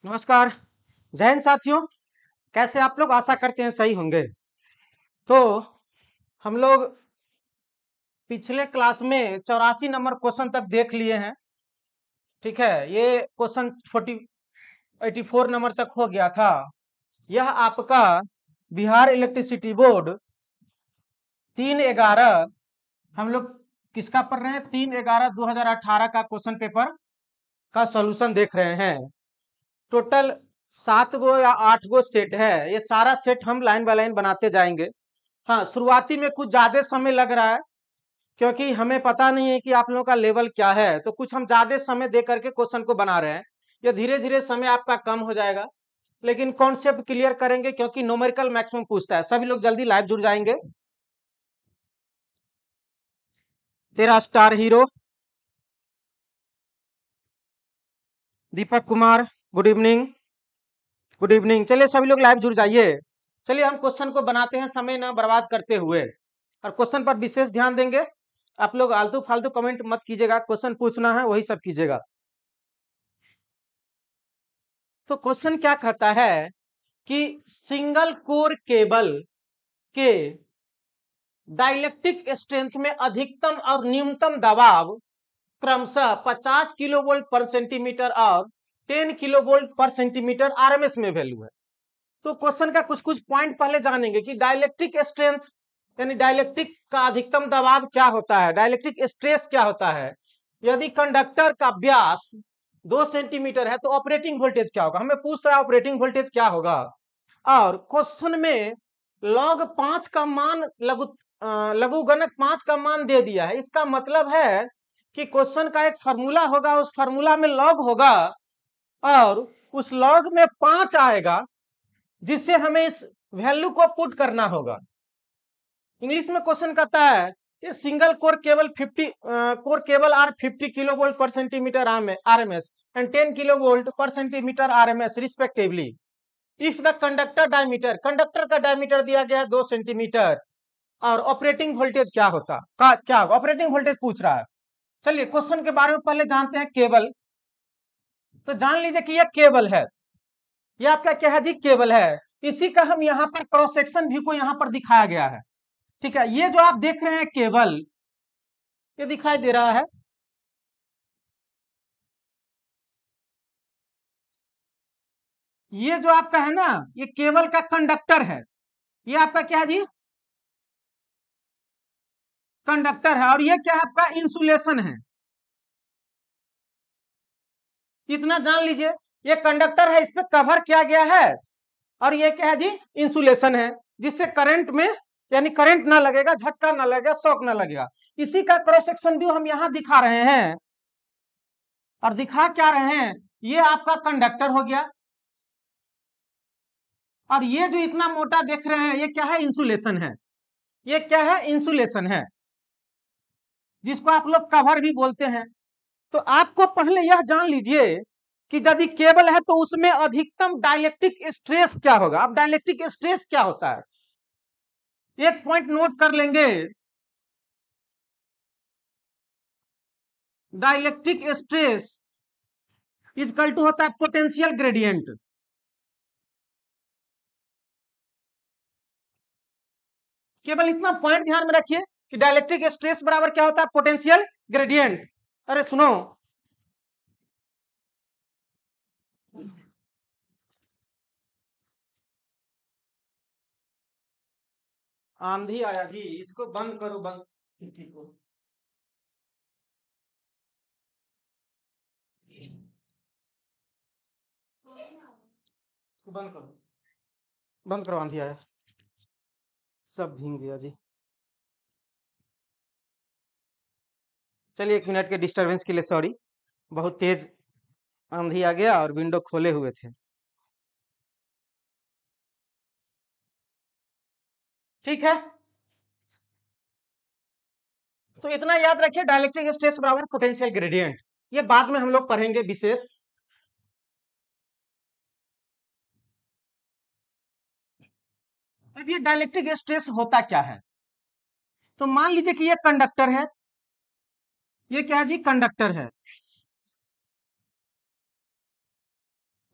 नमस्कार। जय हिंद साथियों। कैसे आप लोग? आशा करते हैं सही होंगे। तो हम लोग पिछले क्लास में 84 नंबर क्वेश्चन तक देख लिए हैं। ठीक है, ये क्वेश्चन 84 नंबर तक हो गया था। यह आपका बिहार इलेक्ट्रिसिटी बोर्ड 3/11 हम लोग किसका पढ़ रहे हैं? 3/11/2018 का क्वेश्चन पेपर का सॉल्यूशन देख रहे हैं। टोटल 7 गो या 8 गो सेट है। ये सारा सेट हम लाइन बाय लाइन बनाते जाएंगे। हाँ, शुरुआती में कुछ ज्यादा समय लग रहा है क्योंकि हमें पता नहीं है कि आप लोगों का लेवल क्या है, तो कुछ हम ज्यादा समय दे करके क्वेश्चन को बना रहे हैं। ये धीरे धीरे समय आपका कम हो जाएगा, लेकिन कॉन्सेप्ट क्लियर करेंगे क्योंकि न्यूमेरिकल मैक्सिमम पूछता है। सभी लोग जल्दी लाइव जुड़ जाएंगे। तेरा star hero Deepak Kumar, good evening. Good evening. चलिए सभी लोग लाइव जुड़ जाइए। चलिए हम क्वेश्चन को बनाते हैं समय न बर्बाद करते हुए, और क्वेश्चन पर विशेष ध्यान देंगे। आप लोग आलतू फालतू कमेंट मत कीजिएगा, क्वेश्चन पूछना है वही सब कीजिएगा। तो क्वेश्चन क्या कहता है कि सिंगल कोर केबल के डाइलेक्ट्रिक स्ट्रेंथ में अधिकतम और न्यूनतम दबाव क्रमशः 50 किलोवोल्ट पर सेंटीमीटर और 10 किलोवोल्ट पर सेंटीमीटर आरएमएस में वैल्यू है। तो क्वेश्चन का कुछ कुछ पॉइंट पहले जानेंगे कि डाइलेक्ट्रिक स्ट्रेंथ यानी डाइलेक्ट्रिक का अधिकतम दबाव क्या होता है, डाइलेक्ट्रिक स्ट्रेस क्या होता है। यदि कंडक्टर का व्यास 2 सेंटीमीटर है तो ऑपरेटिंग वोल्टेज क्या होगा। हमें पूछ रहा है ऑपरेटिंग वोल्टेज क्या होगा। और क्वेश्चन में लॉग 5 का मान लघुगणक 5 का मान दे दिया है। इसका मतलब है कि क्वेश्चन का एक फार्मूला होगा, उस फार्मूला में लॉग होगा और उस लॉग में 5 आएगा, जिससे हमें इस वैल्यू को पुट करना होगा। इंग्लिश में क्वेश्चन कहता है कि सिंगल कोर केबल 50 किलोवोल्ट पर सेंटीमीटर आरएमएस एंड 10 किलोवोल्ट पर centimetre RMS respectively. If the conductor का डायमीटर दिया गया है 2 सेंटीमीटर, और ऑपरेटिंग वोल्टेज क्या होता क्या होगा। ऑपरेटिंग वोल्टेज पूछ रहा है। चलिए क्वेश्चन के बारे में पहले जानते हैं। केबल, तो जान लीजिए कि यह केबल है। यह आपका क्या है जी? केबल है। इसी का हम यहाँ पर क्रॉस सेक्शन भी को यहाँ पर दिखाया गया है। ठीक है, ये जो आप देख रहे हैं केबल, ये दिखाई दे रहा है। ये जो आपका है ना, ये केबल का कंडक्टर है। ये आपका क्या है जी? कंडक्टर है। और ये क्या है? आपका इंसुलेशन है। इतना जान लीजिए, ये कंडक्टर है, इस पे कवर किया गया है। और ये क्या है जी? इंसुलेशन है, जिससे करंट में यानी करंट ना लगेगा, झटका ना लगेगा, शॉक ना लगेगा। इसी का क्रॉस सेक्शन व्यू हम यहाँ दिखा रहे हैं। और दिखा क्या रहे हैं? ये आपका कंडक्टर हो गया, और ये जो इतना मोटा देख रहे हैं ये क्या है? इंसुलेशन है। ये क्या है? इंसुलेशन है, जिसको आप लोग कवर भी बोलते हैं। तो आपको पहले यह जान लीजिए कि यदि केबल है तो उसमें अधिकतम डाइलेक्ट्रिक स्ट्रेस क्या होगा। अब डाइलेक्ट्रिक स्ट्रेस क्या होता है, एक पॉइंट नोट कर लेंगे। डाइलेक्ट्रिक स्ट्रेस इजकल टू होता है पोटेंशियल ग्रेडियंट। केवल इतना पॉइंट ध्यान में रखिए कि डाइलेक्ट्रिक स्ट्रेस बराबर क्या होता है? Potential gradient. अरे सुनो, आंधी आया जी, इसको बंद करो, बंद खिड़की को। इसको बंद करो, बंद करो, आंधी आया। सब भीग गया जी। चलिए 1 मिनट के डिस्टरबेंस के लिए सॉरी। बहुत तेज आंधी आ गया और विंडो खोले हुए थे। ठीक है, तो इतना याद रखिए, डाइलेक्ट्रिक स्ट्रेस बराबर पोटेंशियल ग्रेडियंट। ये बाद में हम लोग पढ़ेंगे विशेष। अब ये डाइलेक्ट्रिक स्ट्रेस होता क्या है, तो मान लीजिए कि ये कंडक्टर है। ये क्या है जी? कंडक्टर है।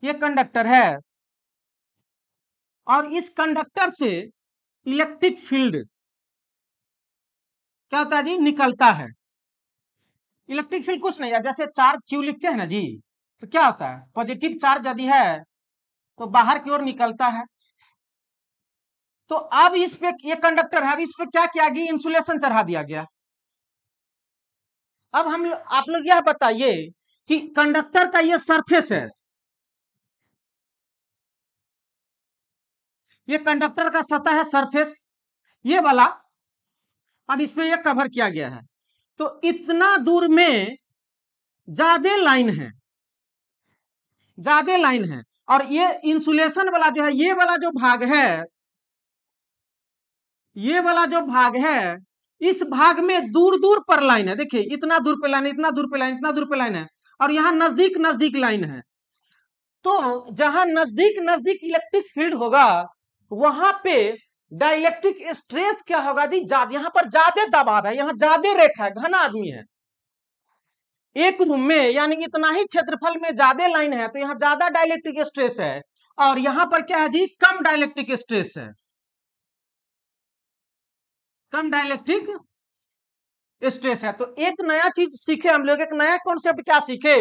ये कंडक्टर है और इस कंडक्टर से इलेक्ट्रिक फील्ड क्या होता है जी, निकलता है। इलेक्ट्रिक फील्ड कुछ नहीं है, जैसे चार्ज क्यू लिखते हैं ना जी, तो क्या होता है, पॉजिटिव चार्ज यदि है तो बाहर की ओर निकलता है। तो अब इस पे ये कंडक्टर है, अब इस पे क्या किया गया, इंसुलेशन चढ़ा दिया गया। अब आप लोग यह बताइए कि कंडक्टर का ये सरफेस है, ये कंडक्टर का सतह है, सरफेस ये वाला, और इस पे ये कवर किया गया है। तो इतना दूर में ज्यादा लाइन है, ज्यादा लाइन है, और ये इंसुलेशन वाला जो है, ये वाला जो भाग है, ये वाला जो भाग है, इस भाग में दूर दूर पर लाइन है। देखिए इतना दूर पे लाइन, इतना दूर पे लाइन, इतना दूर पे लाइन है, और यहाँ नजदीक नजदीक लाइन है। तो जहां नजदीक नजदीक इलेक्ट्रिक फील्ड होगा, वहां पे डाइलेक्ट्रिक स्ट्रेस क्या होगा जी, यहाँ पर ज्यादा दबाव है, यहाँ ज्यादा रेखा है, घना आदमी है एक रूम में, यानी इतना ही क्षेत्रफल में ज्यादा लाइन है, तो यहाँ ज्यादा डाइलेक्ट्रिक स्ट्रेस है, और यहाँ पर क्या है जी, कम डाइलेक्ट्रिक स्ट्रेस है, कम डाइलेक्ट्रिक स्ट्रेस है। तो एक नया चीज सीखे हम लोग, एक नया कॉन्सेप्ट क्या सीखे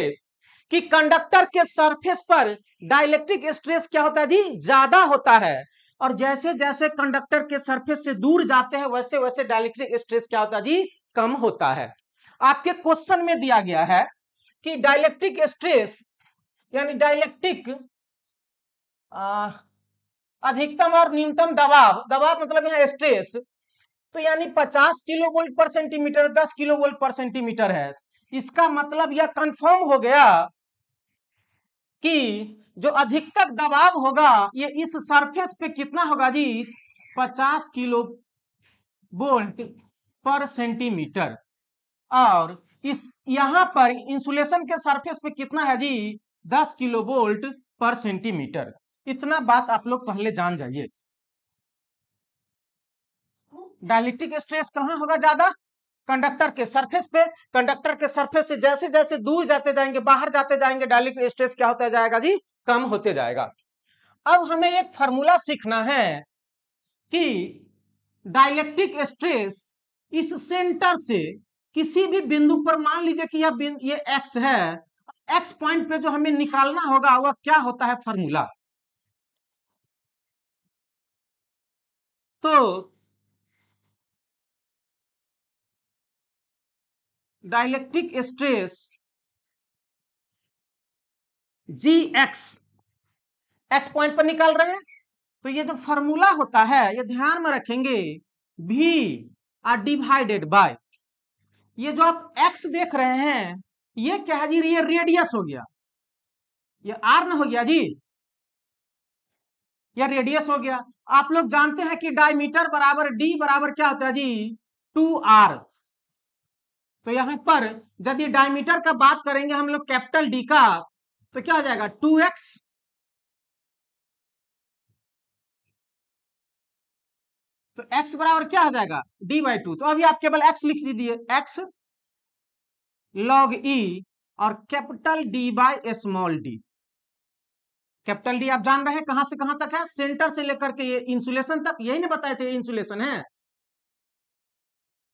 कि कंडक्टर के सरफेस पर डाइलेक्ट्रिक स्ट्रेस क्या होता है जी, ज्यादा होता है, और जैसे जैसे कंडक्टर के सरफेस से दूर जाते हैं वैसे वैसे डाइलेक्ट्रिक स्ट्रेस क्या होता है जी, कम होता है। आपके क्वेश्चन में दिया गया है कि डाइलेक्ट्रिक स्ट्रेस यानी डाइलेक्ट्रिक अधिकतम और न्यूनतम दबाव, दबाव मतलब यहाँ स्ट्रेस, तो यानी 50 kilovolt per centimetre, 10 kilovolt per centimetre है। इसका मतलब यह कंफर्म हो गया कि जो अधिकतम दबाव होगा ये इस सरफेस पे कितना होगा जी, 50 किलो वोल्ट पर सेंटीमीटर, और इस यहां पर इंसुलेशन के सरफेस पे कितना है जी, 10 किलो वोल्ट पर सेंटीमीटर। इतना बात आप लोग पहले जान जाइए। डाइलेक्ट्रिक स्ट्रेस कहां होगा ज्यादा, कंडक्टर के सरफेस पे। कंडक्टर के सरफेस से जैसे जैसे दूर जाते जाएंगे, बाहर जाते जाएंगे, डाइलेक्ट्रिक स्ट्रेस क्या होता जाएगा जी, कम होते जाएगा। अब हमें एक फॉर्मूला सीखना है कि डाइलेक्ट्रिक स्ट्रेस इस सेंटर से किसी भी बिंदु पर, मान लीजिए कि ये एक्स है, एक्स पॉइंट पे जो हमें निकालना होगा वह क्या होता है फॉर्मूला। तो डाइलेक्ट्रिक स्ट्रेस जी एक्स, एक्स पॉइंट पर निकाल रहे हैं, तो ये जो फॉर्मूला होता है ये ध्यान में रखेंगे, भी आर डिवाइडेड बाय, ये जो आप एक्स देख रहे हैं ये क्या है जी, ये रेडियस हो गया, ये आर न हो गया जी, ये रेडियस हो गया। आप लोग जानते हैं कि डायमीटर बराबर डी बराबर क्या होता है जी, 2r। तो यहां पर यदि डायमीटर का बात करेंगे हम लोग कैपिटल डी का, तो क्या हो जाएगा 2x, तो x बराबर क्या हो जाएगा, d/2। तो अभी आप केवल x लिख दीजिए, x log e, और capital D by small D. Capital D आप जान रहे हैं कहां से कहां तक है, सेंटर से लेकर के ये इंसुलेशन तक, यही ना बताए थे, ये इंसुलेशन है।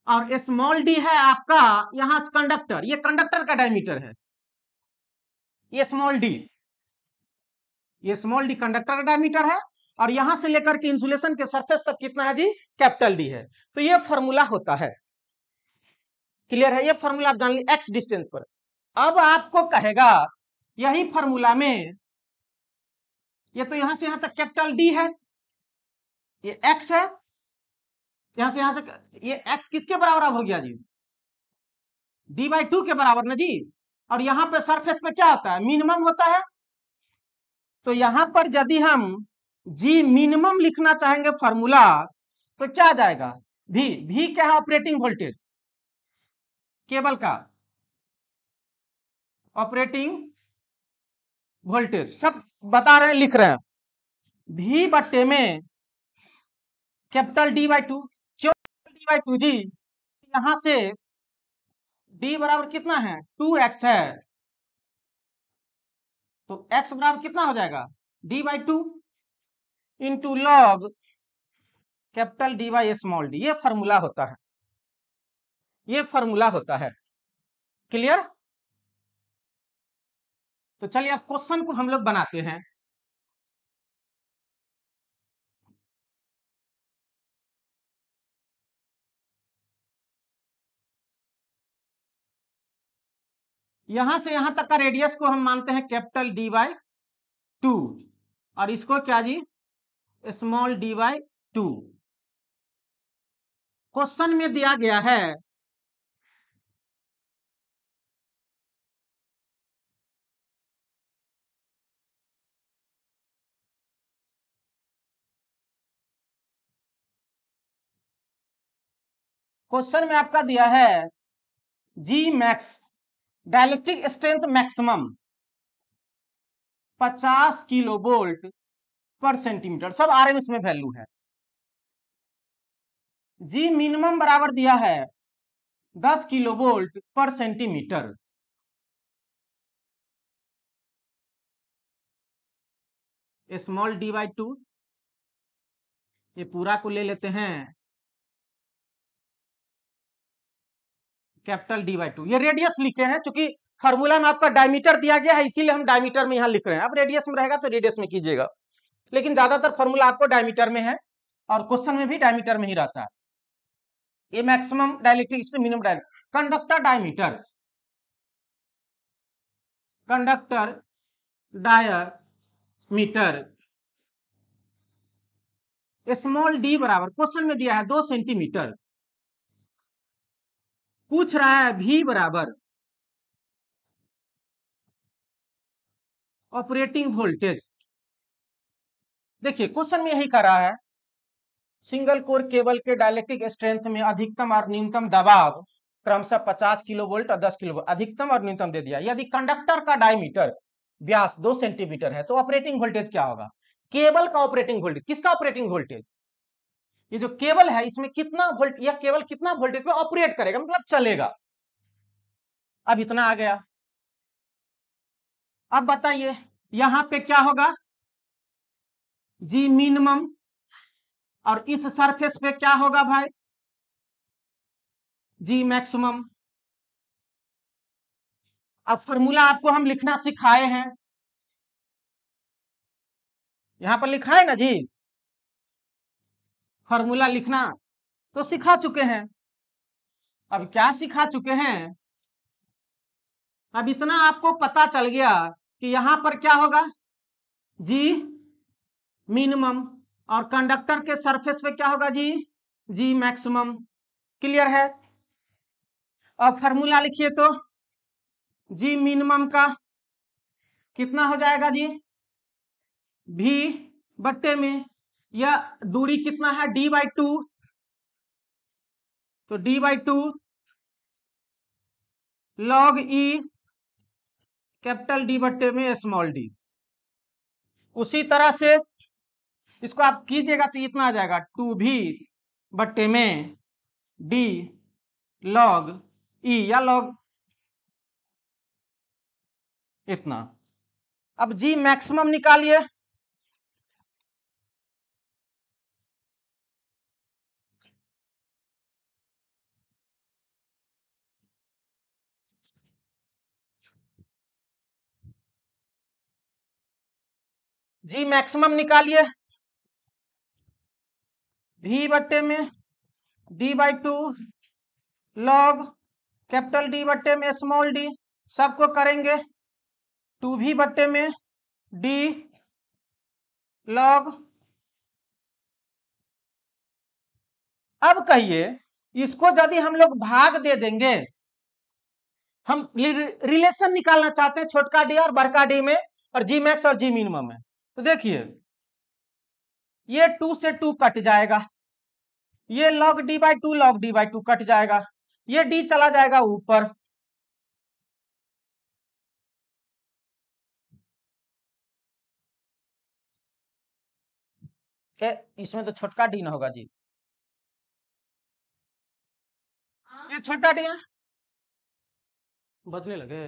और स्मॉल डी है आपका यहां से कंडक्टर, ये कंडक्टर का डायमीटर है, ये स्मॉल डी, ये स्मॉल डी कंडक्टर का डायमीटर है, और यहां से लेकर के इंसुलेशन के सरफेस तक कितना है जी, कैपिटल डी है। तो ये फॉर्मूला होता है, क्लियर है, ये फॉर्मूला आप जान ली एक्स डिस्टेंस पर। अब आपको कहेगा यही फॉर्मूला में, ये तो यहां से यहां तक कैपिटल डी है, ये एक्स है, यहां से ये एक्स किसके बराबर अब हो गया जी, d/2 के बराबर ना जी। और यहाँ पे सरफेस पे क्या होता है, मिनिमम होता है। तो यहां पर यदि हम जी मिनिमम लिखना चाहेंगे फॉर्मूला, तो क्या आ जाएगा, भी क्या है, ऑपरेटिंग वोल्टेज केबल का, ऑपरेटिंग वोल्टेज सब बता रहे हैं, लिख रहे हैं, भी बट्टे में कैपिटल d/2। क्यों d/2 जी, यहां से d बराबर कितना है, 2x है, तो x बराबर कितना हो जाएगा, d/2 into log capital D by small D. ये फॉर्मूला होता है, ये फॉर्मूला होता है। क्लियर? तो चलिए अब क्वेश्चन को हम लोग बनाते हैं। यहां से यहां तक का रेडियस को हम मानते हैं कैपिटल d/2 और इसको क्या जी, स्मॉल d/2। क्वेश्चन में दिया गया है क्वेश्चन में आपका दिया है G max dielectric strength maximum 50 kilovolt per centimetre, सब आरएमएस में वैल्यू है। जी मिनिमम बराबर दिया है 10 kilovolt per centimetre. Small d/2, ये पूरा को ले लेते हैं कैपिटल d/2। ये रेडियस लिखे हैं, क्योंकि फार्मूला में आपका डायमीटर दिया गया है, इसीलिए हम डायमीटर में यहां लिख रहे हैं। अब रेडियस में रहेगा तो रेडियस में कीजिएगा, लेकिन ज्यादातर फार्मूला आपको डायमीटर में है और क्वेश्चन में भी डायमीटर में ही रहता है। ये मैक्सिमम डायलेक्ट्रिक, इसमें minimum dielectric. Conductor diameter, conductor diameter small d बराबर, क्वेश्चन में दिया है 2 सेंटीमीटर। पूछ रहा है v बराबर ऑपरेटिंग वोल्टेज। देखिए क्वेश्चन में यही कर रहा है, सिंगल कोर केबल के डाइलेक्ट्रिक स्ट्रेंथ में अधिकतम और न्यूनतम दबाव क्रमशः 50 किलो वोल्ट और 10 किलो वोल्ट, अधिकतम और न्यूनतम दे दिया। यदि कंडक्टर का डायमीटर व्यास 2 सेंटीमीटर है तो ऑपरेटिंग वोल्टेज क्या होगा, केबल का ऑपरेटिंग वोल्टेज। किसका ऑपरेटिंग वोल्टेज, ये जो केबल है इसमें कितना वोल्ट, यह केबल कितना वोल्टेज पे ऑपरेट करेगा, मतलब चलेगा। अब इतना आ गया। अब बताइए यहां पे क्या होगा, जी मिनिमम, और इस सरफेस पे क्या होगा भाई, जी मैक्सिमम। अब फॉर्मूला आपको हम लिखना सिखाए हैं, यहां पर लिखा है ना जी, फॉर्मूला लिखना तो सिखा चुके हैं। अब क्या सिखा चुके हैं, अब इतना आपको पता चल गया कि यहां पर क्या होगा, जी मिनिमम, और कंडक्टर के सरफेस पे क्या होगा जी, जी मैक्सिमम। क्लियर है? अब फॉर्मूला लिखिए तो जी मिनिमम का कितना हो जाएगा जी, v बट्टे में, या दूरी कितना है d/2, तो d/2 log e capital D बट्टे में स्मॉल d। उसी तरह से इसको आप कीजिएगा तो इतना आ जाएगा 2v बट्टे में d log e, या log इतना। अब जी मैक्सिमम निकालिए, जी मैक्सिमम निकालिए, v बट्टे में d/2 log कैपिटल D बट्टे में स्मॉल d, सबको करेंगे 2v बट्टे में d log। अब कहिए इसको यदि हम लोग भाग दे देंगे, हम रिलेशन निकालना चाहते हैं छोटका डी और बड़का डी में, और जी मैक्स और जी मिनिमम में। तो देखिए ये 2 से 2 कट जाएगा, ये log d/2 log d/2 cut जाएगा, ये d चला जाएगा ऊपर, इसमें तो छोटका डी ना होगा जी, ये छोटा डी है, बदलने लगे।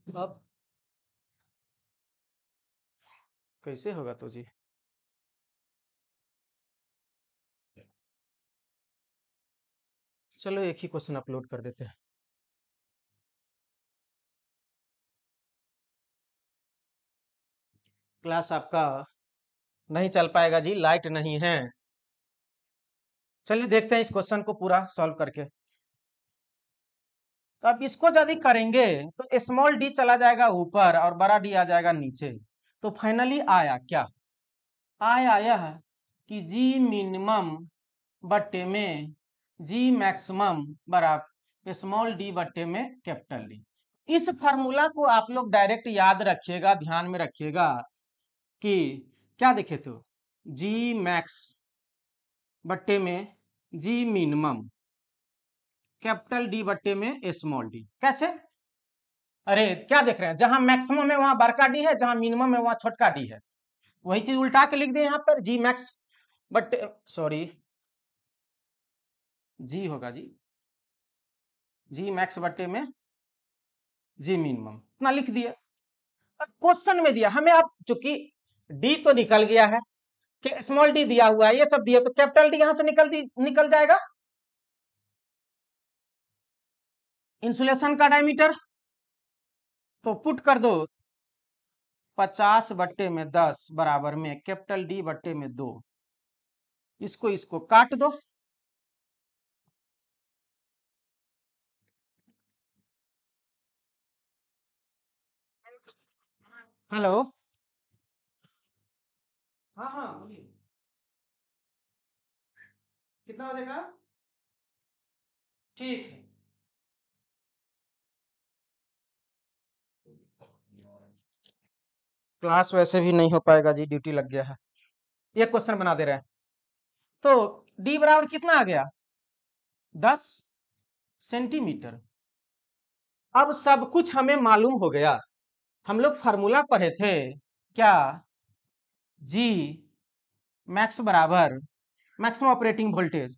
अब कैसे होगा तो जी? चलो एक ही क्वेश्चन अपलोड कर देते हैं। क्लास आपका नहीं चल पाएगा जी, लाइट नहीं है। चलिए देखते हैं इस क्वेश्चन को पूरा सॉल्व करके। तो अब इसको यदि करेंगे तो स्मॉल डी चला जाएगा ऊपर और बड़ा डी आ जाएगा नीचे। तो फाइनली आया क्या? आया यह कि जी मिनिमम बट्टे में जी मैक्सिमम बराबर स्मॉल डी बट्टे में कैपिटल डी। इस फार्मूला को आप लोग डायरेक्ट याद रखिएगा, ध्यान में रखिएगा कि क्या देखे तो जी मैक्स बट्टे में जी मिनिमम कैपिटल डी बट्टे में स्मॉल डी। कैसे? अरे क्या देख रहे हैं, जहां मैक्सिमम है वहां बड़का डी है, जहां मिनिमम है वहां छोटका डी है। वही चीज उल्टा के लिख दे यहाँ पर, जी मैक्स बट्टे, सॉरी जी होगा जी, जी मैक्स बट्टे में जी मिनिमम इतना लिख दिया। क्वेश्चन में दिया हमें, अब चूंकि डी तो निकल गया है कि स्मॉल डी दिया हुआ है, ये सब दिया, तो कैपिटल डी यहां से निकल जाएगा। इंसुलेशन का डायमीटर तो पुट कर दो 50 बट्टे में 10 बराबर में कैपिटल डी बट्टे में 2। इसको काट दो। हेलो, हाँ हाँ बोलिए, कितना बजेगा? ठीक है। क्लास वैसे भी नहीं हो पाएगा जी, ड्यूटी लग गया है। ये क्वेश्चन बना दे रहे हैं। तो डी बराबर कितना आ गया? 10 सेंटीमीटर। अब सब कुछ हमें मालूम हो गया। हम लोग फार्मूला पढ़े थे क्या? जी मैक्स बराबर मैक्सिमम ऑपरेटिंग वोल्टेज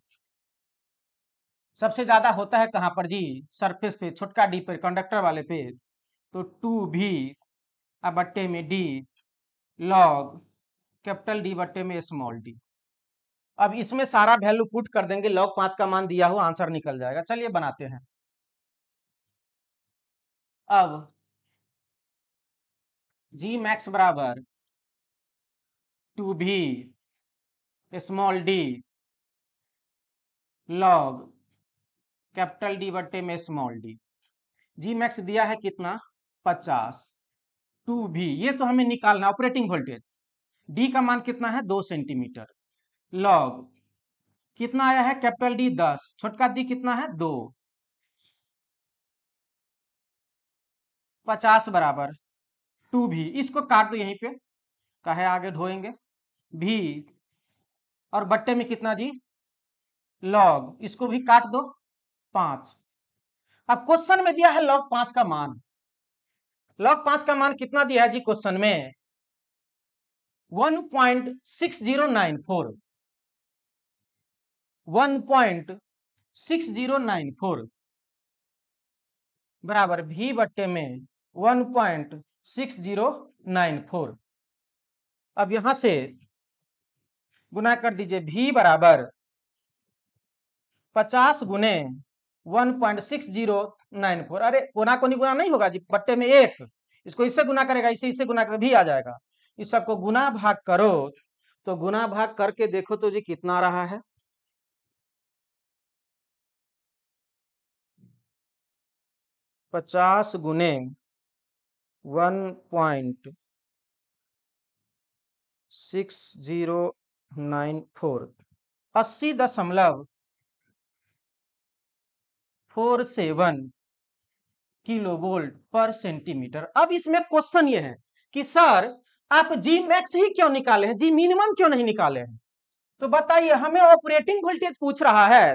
सबसे ज्यादा होता है कहां पर जी? सरफेस पे, छोटका डी पे, कंडक्टर वाले पे। तो 2v बट्टे में डी लॉग कैपिटल डी बट्टे में स्मॉल डी। अब इसमें सारा वैल्यू पुट कर देंगे, लॉग 5 का मान दिया हो, आंसर निकल जाएगा। चलिए बनाते हैं। अब जी मैक्स बराबर 2v small D log capital D बट्टे में स्मॉल डी। जी मैक्स दिया है कितना? 50। 2v ये तो हमें निकालना, ऑपरेटिंग वोल्टेज। डी का मान कितना है? 2 सेंटीमीटर। लॉग कितना आया है? कैपिटल डी 10, छोटका डी कितना है? 2। 50 बराबर 2v, इसको काट दो यहीं पे, काहे आगे ढोएंगे। भी और बट्टे में कितना जी? लॉग, इसको भी काट दो 5। अब क्वेश्चन में दिया है लॉग 5 का मान। लॉग 5 का मान कितना दिया है जी क्वेश्चन में? 1.6094। 1.6094 बराबर भी बट्टे में 1.6094। अब यहां से गुना कर दीजिए, भी बराबर 50 गुने 1.6094। अरे कोना कोनी गुना नहीं होगा जी, बट्टे में 1, इसको इससे गुना करेगा, इससे गुना कर भी आ जाएगा। इस सबको गुना भाग करो, तो गुना भाग करके देखो तो जी कितना रहा है? 50 गुने 1.6094, 80.47 किलो वोल्ट पर सेंटीमीटर। अब इसमें क्वेश्चन ये है कि सर आप जी मैक्स ही क्यों निकाले हैं, जी मिनिमम क्यों नहीं निकाले हैं? तो बताइए, हमें ऑपरेटिंग वोल्टेज पूछ रहा है,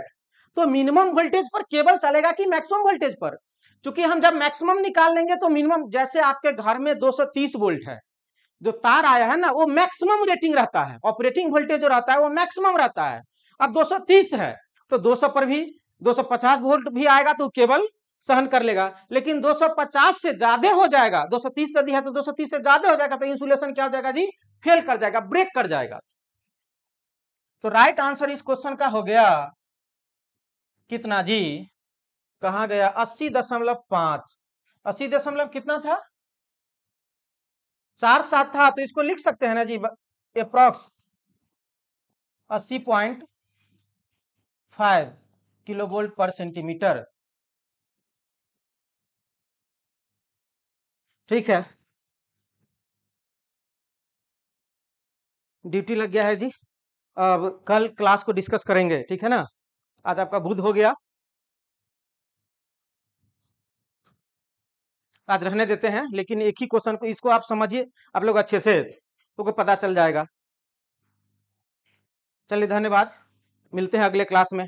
तो मिनिमम वोल्टेज पर केबल चलेगा कि मैक्सिमम वोल्टेज पर? क्योंकि हम जब मैक्सिमम निकाल लेंगे तो मिनिमम, जैसे आपके घर में 230 वोल्ट है, जो तार आया है ना, वो मैक्सिमम रेटिंग रहता है, ऑपरेटिंग वोल्टेज जो रहता है वो मैक्सिमम रहता है। अब 230 है तो 200 पर भी 250 वोल्ट भी आएगा तो केबल सहन कर लेगा, लेकिन 250 से ज्यादा हो जाएगा, 230 सदी है तो 230 से ज्यादा हो जाएगा तो इंसुलेशन क्या हो जाएगा जी, फेल कर जाएगा, ब्रेक कर जाएगा। तो राइट आंसर इस क्वेश्चन का हो गया कितना जी, कहा गया 80.5, 80 कितना था, 47 था, तो इसको लिख सकते हैं ना जी, approx 80.5 kilo volt per centimetre. ठीक है, ड्यूटी लग गया है जी। अब कल क्लास को डिस्कस करेंगे, ठीक है ना। आज आपका बुध हो गया, आज रहने देते हैं, लेकिन एक ही क्वेश्चन को, इसको आप समझिए आप लोग अच्छे से, तो पता चल जाएगा। चलिए धन्यवाद, मिलते हैं अगले क्लास में।